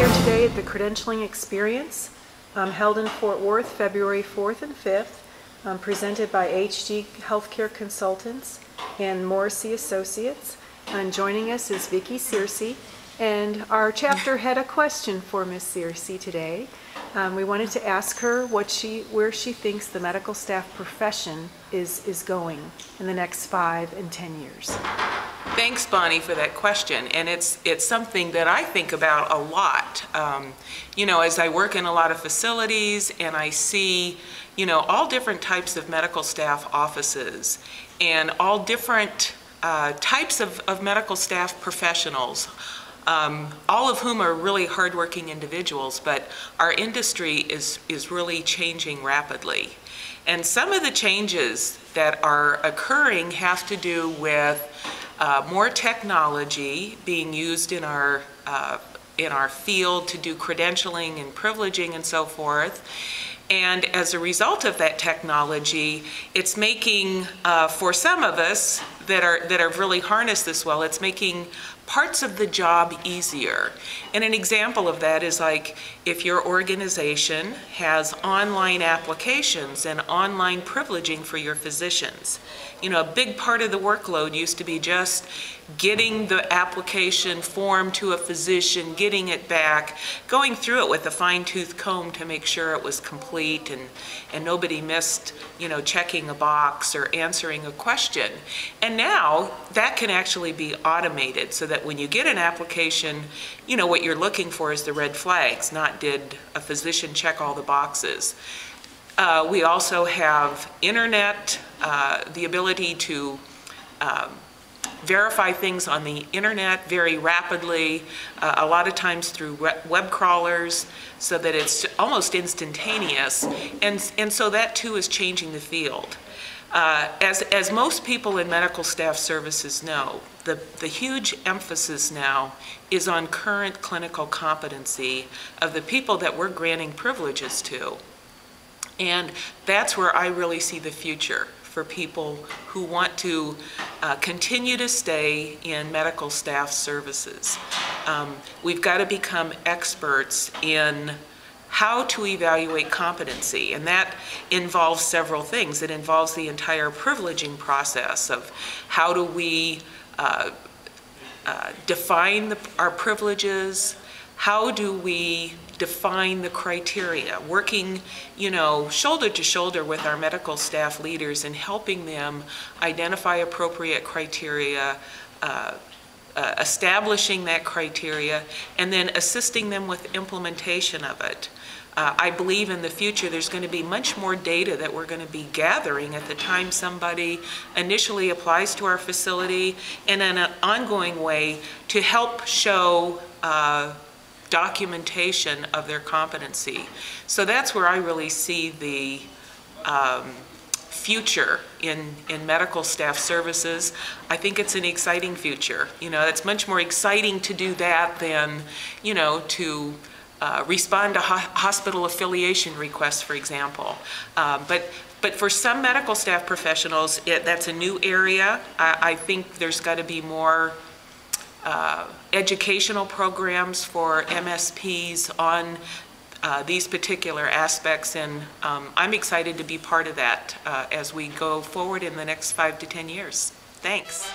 here today at the Credentialing Experience, held in Fort Worth, February 4th and 5th, presented by HG Healthcare Consultants and Morrissey Associates. And joining us is Vicki Searcy, and our chapter had a question for Ms. Searcy today. We wanted to ask her where she thinks the medical staff profession is going in the next 5 and 10 years. Thanks, Bonnie, for that question, and it's something that I think about a lot. You know, as I work in a lot of facilities and I see, you know, all different types of medical staff offices and all different types of medical staff professionals, all of whom are really hardworking individuals, but our industry is really changing rapidly. And some of the changes that are occurring have to do with more technology being used in our field to do credentialing and privileging and so forth. And as a result of that technology, it's making, for some of us that have really harnessed this well, it's making parts of the job easier. And an example of that is like if your organization has online applications and online privileging for your physicians. You know, a big part of the workload used to be just getting the application form to a physician, getting it back, going through it with a fine-tooth comb to make sure it was complete and nobody missed, you know, checking a box or answering a question. And now that can actually be automated so that when you get an application, you know, what you're looking for is the red flags, not did a physician check all the boxes. We also have internet, the ability to verify things on the internet very rapidly, a lot of times through web crawlers, so that it's almost instantaneous. And so that too is changing the field. As most people in medical staff services know, the huge emphasis now is on current clinical competency of the people that we're granting privileges to. And that's where I really see the future for people who want to continue to stay in medical staff services. We've got to become experts in how to evaluate competency, and that involves several things. It involves the entire privileging process of how do we define our privileges, how do we define the criteria, working, you know, shoulder to shoulder with our medical staff leaders and helping them identify appropriate criteria, establishing that criteria, and then assisting them with implementation of it. I believe in the future there's going to be much more data that we're going to be gathering at the time somebody initially applies to our facility and in an ongoing way to help show documentation of their competency. So that's where I really see the future in medical staff services. I think it's an exciting future. You know, it's much more exciting to do that than, you know, to respond to hospital affiliation requests, for example. But for some medical staff professionals, that's a new area. I think there's got to be more educational programs for MSPs on these particular aspects, and I'm excited to be part of that as we go forward in the next 5 to 10 years. Thanks.